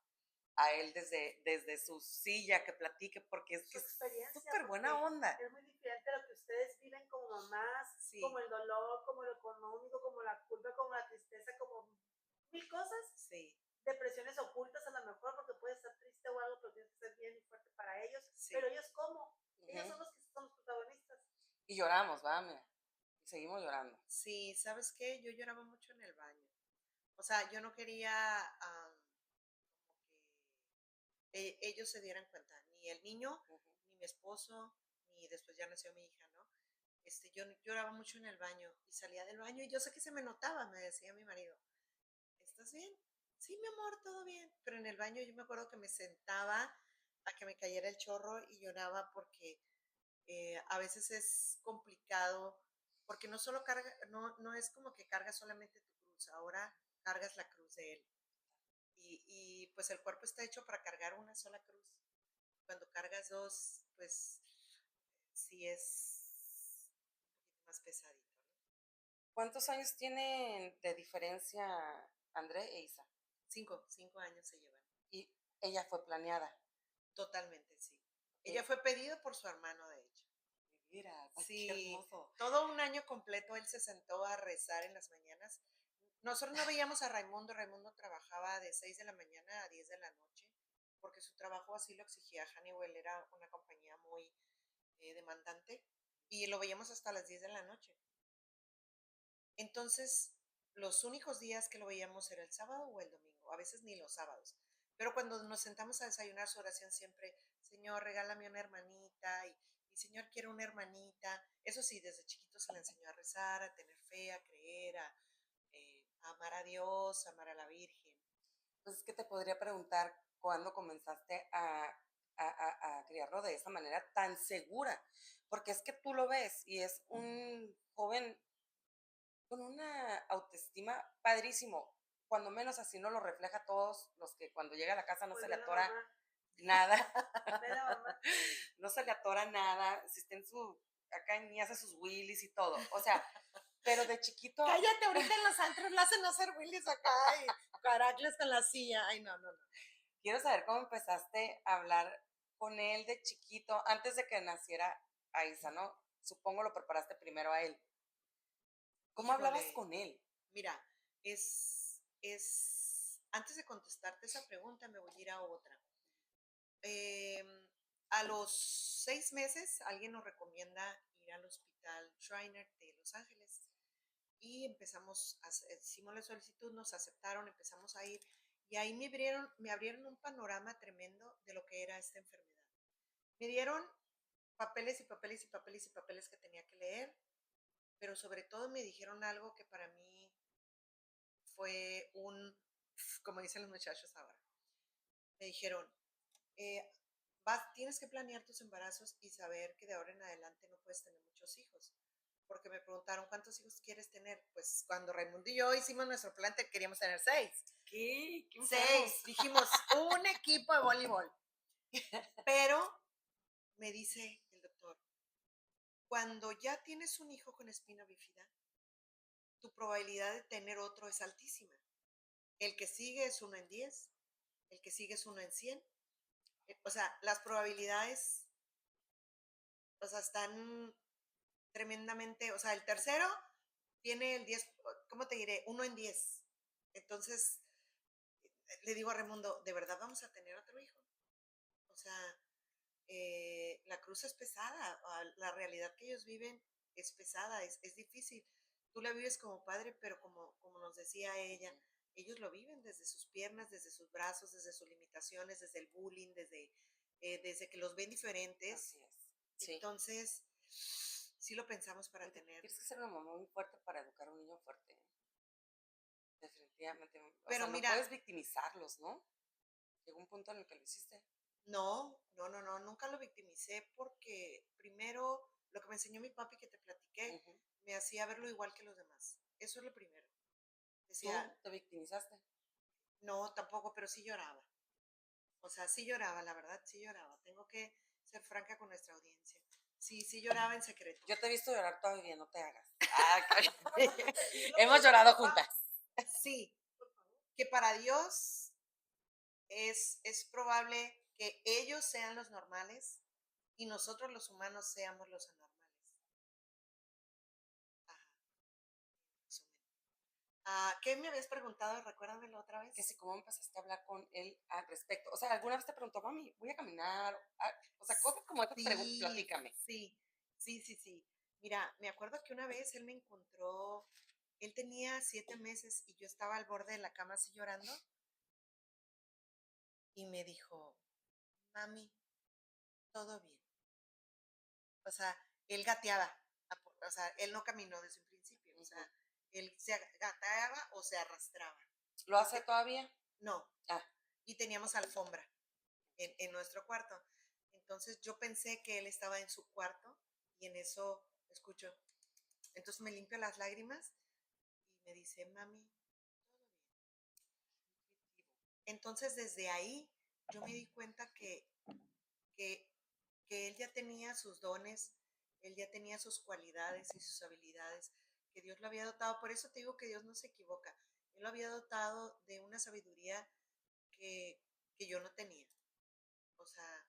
a él desde su silla que platique, porque es Su que es experiencia, súper buena porque onda. es muy diferente a lo que ustedes viven como mamás, Sí, como el dolor, como lo económico, como la culpa, como la tristeza, como mil cosas, sí, depresiones ocultas a lo mejor, porque puedes estar triste o algo, pero tienes que ser bien y fuerte para ellos. sí. Pero ellos, ¿cómo? Ellos Ujú. son los que son los protagonistas. Y lloramos, va, mira. Y seguimos llorando. Sí, ¿sabes qué? Yo lloraba mucho en el baño. O sea, yo no quería como que ellos se dieran cuenta, ni el niño, Ujú. ni mi esposo, ni después ya nació mi hija, ¿no? Yo lloraba mucho en el baño y salía del baño y yo sé que se me notaba, me decía mi marido, ¿estás bien? Sí, mi amor, todo bien. Pero en el baño yo me acuerdo que me sentaba a que me cayera el chorro y lloraba porque a veces es complicado, porque no solo carga, no es como que cargas solamente tu cruz, ahora cargas la cruz de él. Y pues el cuerpo está hecho para cargar una sola cruz. Cuando cargas dos, pues sí es un poquito más pesadito, ¿no? ¿Cuántos años tienen de diferencia André e Isa? 5 años se llevan. Y ella fue planeada. Totalmente, sí. Ella Eh, fue pedido por su hermano, de hecho. Mira, ay, qué Sí, hermoso. todo un año completo él se sentó a rezar en las mañanas. Nosotros no veíamos a Raimundo. Raimundo trabajaba de 6 de la mañana a 10 de la noche, porque su trabajo así lo exigía. Honeywell era una compañía muy demandante y lo veíamos hasta las 10 de la noche. Entonces, los únicos días que lo veíamos era el sábado o el domingo, a veces ni los sábados. Pero cuando nos sentamos a desayunar, su oración siempre, Señor, regálame una hermanita y Señor, quiero una hermanita. Eso sí, desde chiquito se le enseñó a rezar, a tener fe, a creer, a amar a Dios, a amar a la Virgen. Pues es que te podría preguntar cuándo comenzaste a criarlo de esa manera tan segura, porque es que tú lo ves y es un joven con una autoestima padrísimo, cuando menos así no lo refleja a todos los que cuando llega a la casa no Pues se le ve la atora mamá, nada, ve la mamá. no se le atora nada, si está en su, acá ni hace sus wheelies y todo, o sea, pero de chiquito, Cállate, ahorita en los antros lo hacen hacer Willis acá y Caracles con la silla. Ay, no, no, no. quiero saber cómo empezaste a hablar con él de chiquito, antes de que naciera Aiza, ¿no? Supongo lo preparaste primero a él. ¿Cómo hablabas Híjole, con él? mira, antes de contestarte esa pregunta, me voy a ir a otra. A los 6 meses, alguien nos recomienda ir al hospital Shriner de Los Ángeles y hicimos la solicitud, nos aceptaron, empezamos a ir y ahí me abrieron un panorama tremendo de lo que era esta enfermedad. Me dieron papeles y papeles y papeles y papeles que tenía que leer, pero sobre todo me dijeron algo que para mí fue como dicen los muchachos ahora, me dijeron, eh, tienes que planear tus embarazos y saber que de ahora en adelante no puedes tener muchos hijos. Porque me preguntaron, ¿cuántos hijos quieres tener? Pues cuando Raimundo y yo hicimos nuestro plan, queríamos tener 6. ¿Qué? ¿Qué 6, dijimos, un equipo de voleibol. Pero me dice el doctor, cuando ya tienes un hijo con espina bífida, tu probabilidad de tener otro es altísima. El que sigue es 1 en 10, el que sigue es 1 en 100. O sea, las probabilidades, o sea, están tremendamente, o sea, el tercero tiene el 10, ¿cómo te diré? 1 en 10. Entonces, le digo a Raimundo, ¿de verdad vamos a tener otro hijo? O sea, la cruz es pesada, la realidad que ellos viven es pesada, es difícil. Tú la vives como padre, pero como nos decía ella, ellos lo viven desde sus piernas, desde sus brazos, desde sus limitaciones, desde el bullying, desde que los ven diferentes. Así es. Sí. Entonces, sí lo pensamos para Oye, tener. tienes que ser una mamá muy fuerte para educar a un niño fuerte. Definitivamente. O Pero sea, no mira, puedes victimizarlos, ¿no? Llegó un punto en el que lo hiciste. no, nunca lo victimicé porque primero lo que me enseñó mi papi que te platiqué Ujú. me hacía verlo igual que los demás. Eso es lo primero. ¿Tú Decía, te victimizaste? no, tampoco, pero sí lloraba. O sea, sí lloraba, la verdad, sí lloraba. Tengo que ser franca con nuestra audiencia. Sí, sí lloraba en secreto. Yo te he visto llorar todavía, no te hagas. Ah, Y es lo que hemos dice llorado mi papá, juntas. Sí, que para Dios es probable que ellos sean los normales y nosotros los humanos seamos los anormales. Ajá, resumen. ¿Qué me habías preguntado? Recuérdamelo otra Que vez. si cómo empezaste a hablar con él al respecto. O sea, ¿alguna vez te preguntó, mami, voy a caminar? Ah, o sea, cosas como esas, Sí, platícame. sí. Mira, me acuerdo que una vez él me encontró, él tenía 7 meses y yo estaba al borde de la cama así llorando y me dijo, mami, todo bien. O sea, él gateaba, o sea, él no caminó desde un principio, o sea, él se gateaba o se arrastraba. ¿Lo hace todavía? No, Ah, y teníamos alfombra en nuestro cuarto. Entonces yo pensé que él estaba en su cuarto y en eso escucho. Entonces me limpio las lágrimas y me dice, mami, todo bien. Entonces desde ahí yo me di cuenta que, que él ya tenía sus dones, él ya tenía sus cualidades y sus habilidades, que Dios lo había dotado. Por eso te digo que Dios no se equivoca. Él lo había dotado de una sabiduría que yo no tenía. O sea,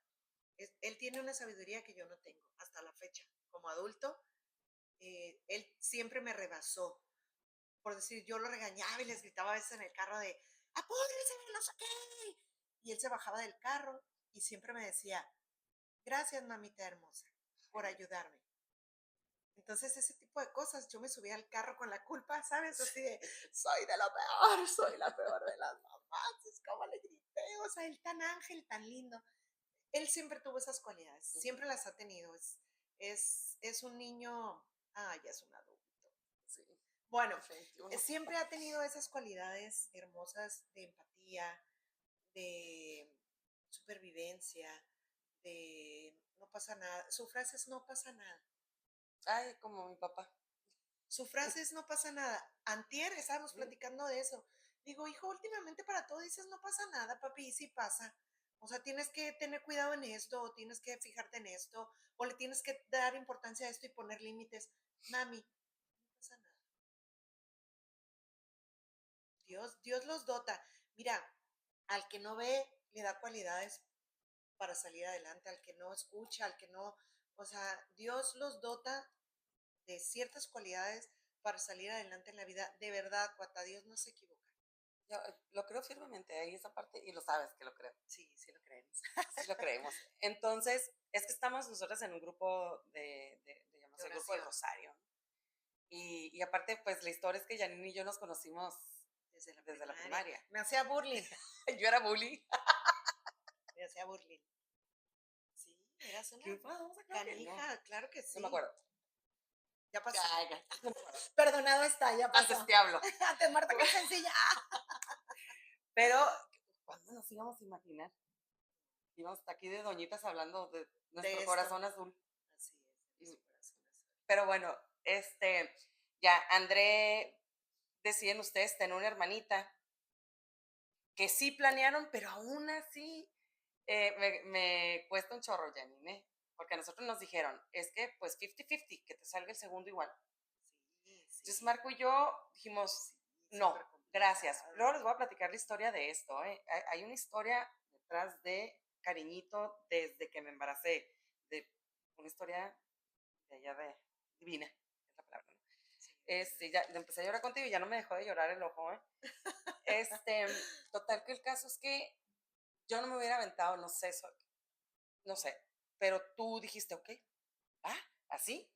él tiene una sabiduría que yo no tengo hasta la fecha. Como adulto, él siempre me rebasó. Por decir, yo lo regañaba y les gritaba a veces en el carro de, apúrense, no sé qué. Y él se bajaba del carro y siempre me decía, gracias, mamita hermosa, por ayudarme. Entonces, ese tipo de cosas, yo me subía al carro con la culpa, ¿sabes? Así de, soy de lo peor, soy la peor de las mamás, es como le grité, o sea, él tan ángel, tan lindo. Él siempre tuvo esas cualidades, siempre las ha tenido. Es un niño, ya es un adulto. sí. Bueno, 21. siempre ha tenido esas cualidades hermosas de empatía, de supervivencia, de no pasa nada. Su frase es no pasa nada. Ay, como mi papá. Su frase es no pasa nada. Antier estábamos platicando de eso. Digo, hijo, últimamente para todo dices no pasa nada, papi, y sí pasa. O sea, tienes que tener cuidado en esto, o tienes que fijarte en esto, o le tienes que dar importancia a esto y poner límites. Mami, no pasa nada. Dios los dota. Mira, al que no ve, le da cualidades para salir adelante, al que no escucha, al que no, o sea, Dios los dota de ciertas cualidades para salir adelante en la vida. De verdad, Cuata, Dios no se equivoca. Yo lo creo firmemente, ahí esa parte, y lo sabes que lo creo. Sí, sí lo creemos. Sí lo creemos. Entonces, es que estamos nosotras en un grupo de llamarse el grupo del Rosario. Y aparte, pues la historia es que Janine y yo nos conocimos desde la primaria. Me hacía burling. Yo era bully. Me hacía burling. Sí, eras una ¿Qué pasó? canija, No, claro que sí. no me acuerdo. Ya pasó. Ay, no me acuerdo. Perdonado está, ya pasó. Antes te hablo. Antes muerta que sencilla. Pero, ¿cuándo nos íbamos a imaginar? Íbamos hasta aquí de doñitas hablando de nuestro De corazón azul. Así es, de su corazón azul. Pero bueno, ya André, deciden ustedes tener una hermanita que sí planearon, pero aún así me cuesta un chorro, Janine, porque a nosotros nos dijeron, es que pues 50-50, que te salga el segundo igual. Sí. Entonces Marco y yo dijimos, no, gracias. Luego les voy a platicar la historia de esto. Hay una historia detrás de cariñito desde que me embaracé, de una historia de allá de divina, es la palabra, ¿no? Ya empecé a llorar contigo y ya no me dejó de llorar el ojo, total que el caso es que yo no me hubiera aventado, no sé, pero tú dijiste, ok, ¿así?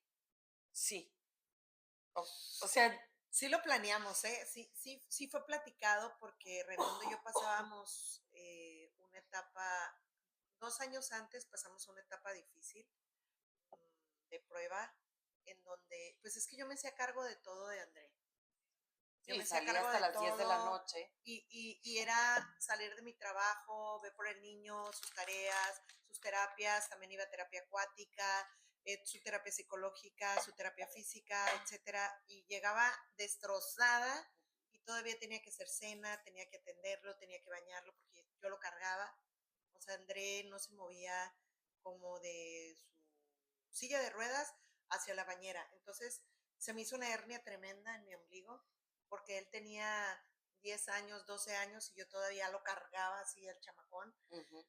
Sí. O sea, Sí lo planeamos, ¿eh? Sí fue platicado porque Raimundo y yo pasábamos una etapa, 2 años antes pasamos una etapa difícil de prueba en donde, pues es que yo me hacía cargo de todo de André. Yo sí, me hacía salí cargo hasta de las 10 de la todo noche. y era salir de mi trabajo, ver por el niño, sus tareas, sus terapias, también iba a terapia acuática, su terapia psicológica, su terapia física, etcétera, y llegaba destrozada y todavía tenía que hacer cena, tenía que atenderlo, tenía que bañarlo porque yo lo cargaba. O sea, André no se movía como de su silla de ruedas hacia la bañera. Entonces se me hizo una hernia tremenda en mi ombligo porque él tenía 10 años, 12 años y yo todavía lo cargaba así el chamacón. Ujú,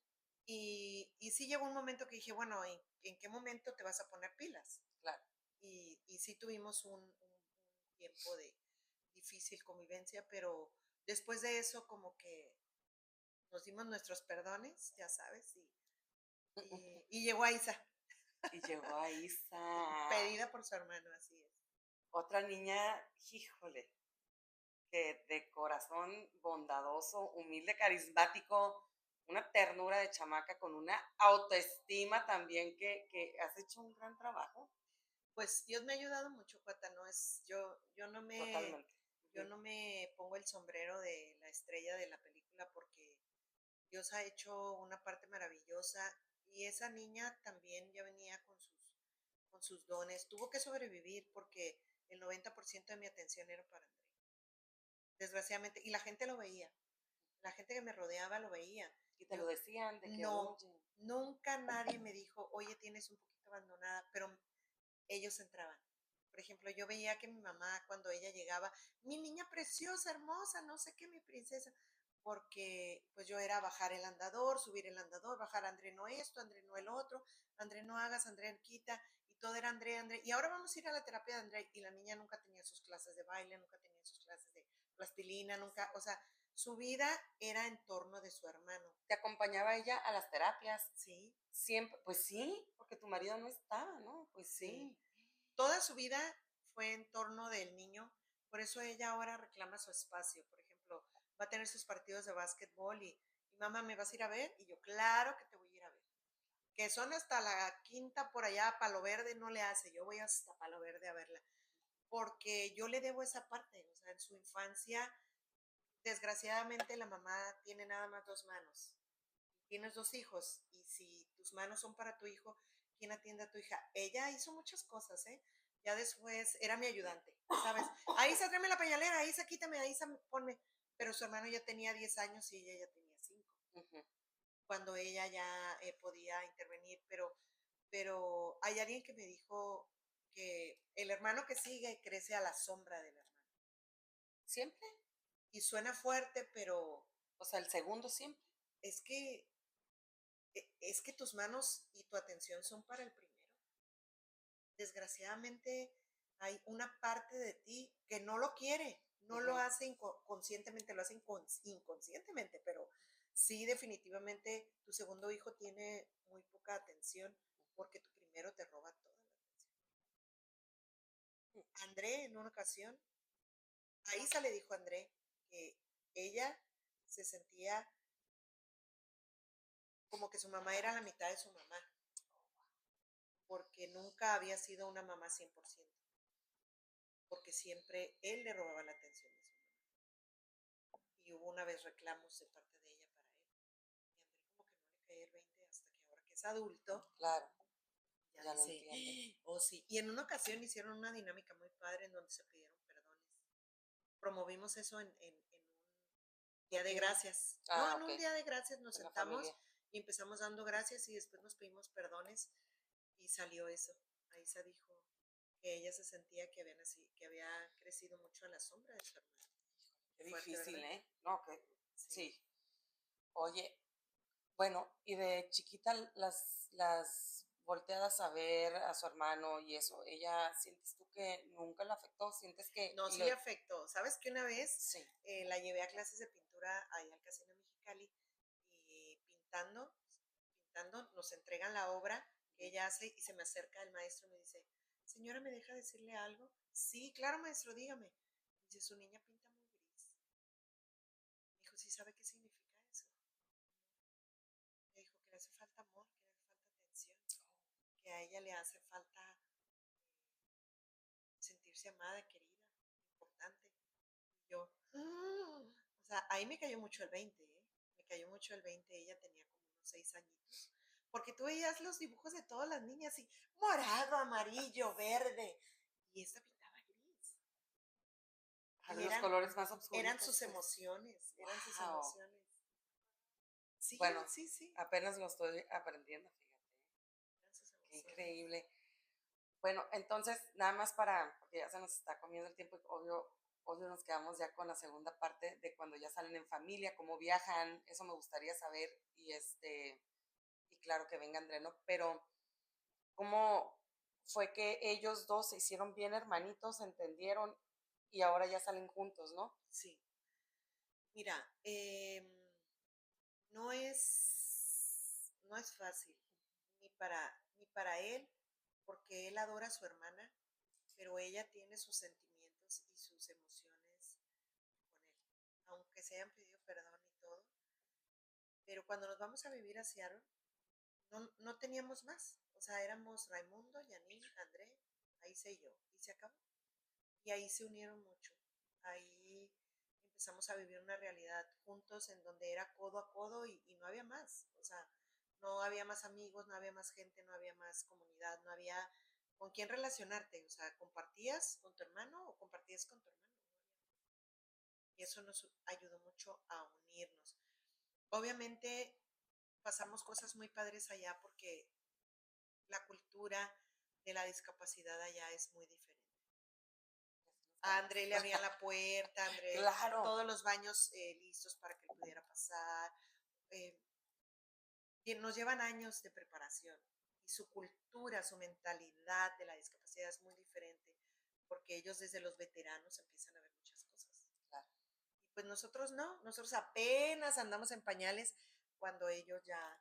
Y sí llegó un momento que dije, bueno, ¿en qué momento te vas a poner pilas? claro. Y sí tuvimos un tiempo de difícil convivencia, pero después de eso como que nos dimos nuestros perdones, ya sabes, y llegó a Isa, Y llegó a Isa, pedida por su hermano, así es. otra niña, híjole, que de corazón bondadoso, humilde, carismático, una ternura de chamaca con una autoestima también que has hecho un gran trabajo. Pues Dios me ha ayudado mucho, Cuata, no es, yo no me, Totalmente. yo Ujú. no me pongo el sombrero de la estrella de la película porque Dios ha hecho una parte maravillosa y esa niña también ya venía con sus dones. Tuvo que sobrevivir porque el 90% de mi atención era para André, desgraciadamente, y la gente lo veía, la gente que me rodeaba lo veía. Y te Yo, lo decían de que, no, oye, nunca nadie me dijo, oye, tienes un poquito abandonada, pero ellos entraban. Por ejemplo, yo veía que mi mamá, cuando ella llegaba, mi niña preciosa, hermosa, no sé qué, mi princesa, porque pues yo era bajar el andador, subir el andador, bajar André no esto, André no el otro, André no hagas, André quita, y todo era André, André. Y ahora vamos a ir a la terapia de André, y la niña nunca tenía sus clases de baile, nunca tenía sus clases de plastilina, nunca, o sea, su vida era en torno de su hermano, te acompañaba ella a las terapias. ¿sí? Siempre, pues sí, porque tu marido no estaba, ¿no? Pues Sí. sí. Toda su vida fue en torno del niño, por eso ella ahora reclama su espacio. Por ejemplo, va a tener sus partidos de básquetbol y mamá, ¿me vas a ir a ver? Y yo, claro que te voy a ir a ver. Que son hasta la quinta por allá, Palo Verde no le hace, yo voy hasta Palo Verde a verla, porque yo le debo esa parte, o sea, en su infancia, desgraciadamente la mamá tiene nada más 2 manos, tienes 2 hijos, y si tus manos son para tu hijo, ¿quién atiende a tu hija? Ella hizo muchas cosas, ¿eh? Ya después era mi ayudante, ¿sabes? Ahí se tráeme la pañalera, ahí se quítame, ahí se ponme. Pero su hermano ya tenía 10 años y ella ya tenía 5, Ujú. cuando ella ya podía intervenir, pero hay alguien que me dijo que el hermano que sigue crece a la sombra del hermano. Siempre, Y suena fuerte, pero o sea, el segundo siempre. es que, es que tus manos y tu atención son para el primero. Desgraciadamente hay una parte de ti que no lo quiere, no lo Ujú. hace conscientemente, lo hace inconscientemente, pero sí definitivamente tu segundo hijo tiene muy poca atención porque tu primero te roba toda la atención. André en una ocasión, a Isa le dijo a André que ella se sentía como que su mamá era la mitad de su mamá, porque nunca había sido una mamá 100%, porque siempre él le robaba la atención de su mamá. Y hubo una vez reclamos de parte de ella para él. Y André como que no le caía el 20 hasta que ahora que es adulto, Claro, ya ya lo dice, entiende. oh sí. Y en una ocasión hicieron una dinámica muy padre en donde se pidieron perdones. Promovimos eso en un día de ¿Quién? gracias. No, Ah, en ok, un día de gracias nos en la sentamos familia. y empezamos dando gracias y después nos pedimos perdones y salió eso. Aisa dijo que ella se sentía que que había crecido mucho a la sombra de su hermano. Qué Fuerte, difícil, ¿verdad? ¿eh? No, que Sí. sí. Oye, bueno, y de chiquita las volteadas a ver a su hermano y eso, ¿ella sientes tú que nunca la afectó? ¿Sientes que No, sí le afectó. ¿Sabes que una vez sí, la llevé a clases de pintura ahí al Casino Mexicali y pintando, nos entregan la obra que ella hace y se me acerca el maestro y me dice, señora, ¿me deja decirle algo? Sí, claro, maestro, dígame. Dice, su niña pinta muy gris. Me dijo, ¿sí sabe qué significa eso? Me dijo que le hace falta amor, que le hace falta atención, que a ella le hace falta sentirse amada, querida, importante. Y yo, "Ah". O sea, ahí me cayó mucho el 20, ¿eh? Me cayó mucho el 20, ella tenía como unos 6 añitos. Porque tú veías los dibujos de todas las niñas y morado, amarillo, verde. Y esta pintaba gris. Y Los colores más eran oscuritos, sus pues. emociones, eran sus Wow. emociones. Sí, Bueno, sí, sí, apenas lo estoy aprendiendo, fíjate. eran sus Qué emociones. increíble. Bueno, entonces, nada más porque ya se nos está comiendo el tiempo y obvio nos quedamos ya con la segunda parte de cuando ya salen en familia, cómo viajan, eso me gustaría saber y claro que venga André, ¿no? Pero, ¿cómo fue que ellos dos se hicieron bien hermanitos, se entendieron y ahora ya salen juntos, ¿no? Sí. Mira, no es fácil, ni para él, porque él adora a su hermana, pero ella tiene sus sentimientos y sus emociones con él, aunque se hayan pedido perdón y todo. Pero cuando nos vamos a vivir a Seattle, no teníamos más. O sea, éramos Raimundo, Janine, André, Aisa y yo, y se acabó. Y ahí se unieron mucho. Ahí empezamos a vivir una realidad juntos en donde era codo a codo y no había más. O sea, no había más amigos, no había más gente, no había más comunidad, no había con quién relacionarte. O sea, compartías con tu hermano o compartías con tu hermano. Y eso nos ayudó mucho a unirnos. Obviamente pasamos cosas muy padres allá porque la cultura de la discapacidad allá es muy diferente. A André le abrían la puerta, a André Claro. todos los baños listos para que él pudiera pasar. Nos llevan años de preparación y su cultura, su mentalidad de la discapacidad es muy diferente porque ellos desde los veteranos empiezan a ver muchas cosas. Claro. Y pues nosotros no, nosotros apenas andamos en pañales cuando ellos ya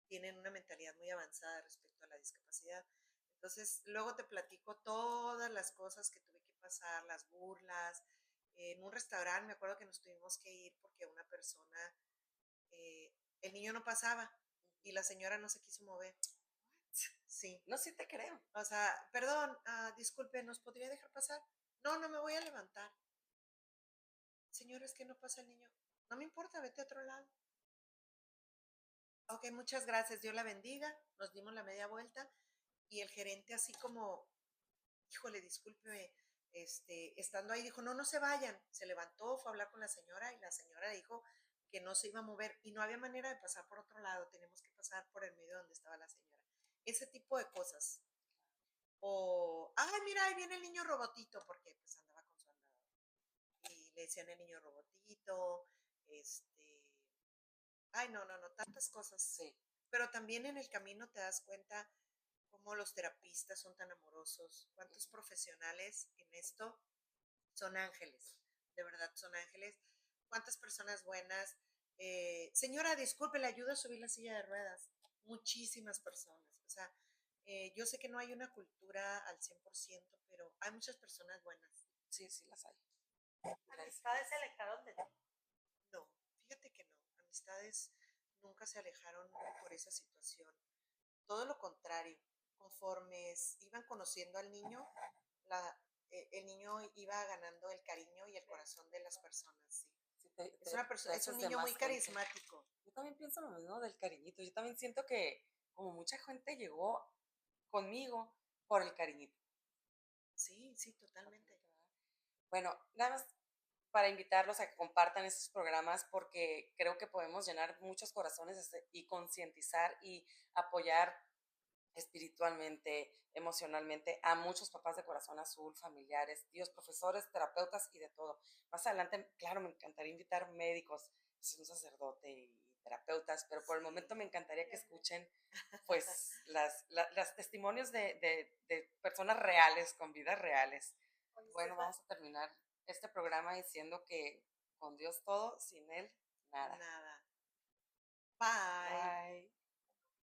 tienen una mentalidad muy avanzada respecto a la discapacidad. Entonces, luego te platico todas las cosas que tuve que pasar, las burlas. En un restaurante me acuerdo que nos tuvimos que ir porque una persona, el niño no pasaba y la señora no se quiso mover. Sí. No, sí te creo. O sea, perdón, disculpe, ¿nos podría dejar pasar? No, no me voy a levantar. Señora, es que no pasa el niño. No me importa, vete a otro lado. Ok, muchas gracias, Dios la bendiga. Nos dimos la media vuelta y el gerente así como, híjole, discúlpeme, estando ahí dijo, no, no se vayan. Se levantó, fue a hablar con la señora y la señora dijo que no se iba a mover y no había manera de pasar por otro lado, tenemos que pasar por el medio donde estaba la señora. Ese tipo de cosas. O, ay, mira, ahí viene el niño robotito, porque pues andaba con su andador. Y le decían el niño robotito, ay, no, tantas cosas. Sí. Pero también en el camino te das cuenta cómo los terapistas son tan amorosos, cuántos profesionales en esto son ángeles, de verdad son ángeles, cuántas personas buenas. Señora, disculpe, le ayudo a subir la silla de ruedas. Muchísimas personas. O sea, yo sé que no hay una cultura al 100%, pero hay muchas personas buenas. Sí, sí las hay. ¿Amistades se alejaron de ti? No, fíjate que no. Amistades nunca se alejaron por esa situación. Todo lo contrario, conforme iban conociendo al niño, el niño iba ganando el cariño y el corazón de las personas. Sí. Sí, Es un niño muy carismático. Yo también pienso lo mismo del cariñito. Yo también siento que como mucha gente llegó conmigo por el cariñito. Sí, sí, totalmente. Bueno, nada más para invitarlos a que compartan estos programas porque creo que podemos llenar muchos corazones y concientizar y apoyar espiritualmente, emocionalmente a muchos papás de corazón azul, familiares, tíos, profesores, terapeutas y de todo. Más adelante, claro, me encantaría invitar médicos, un sacerdote y terapeutas, pero por el momento me encantaría que escuchen pues las testimonios de personas reales, con vidas reales. Bueno, vamos a terminar este programa diciendo que con Dios todo, sin Él nada. Nada. Bye. Bye.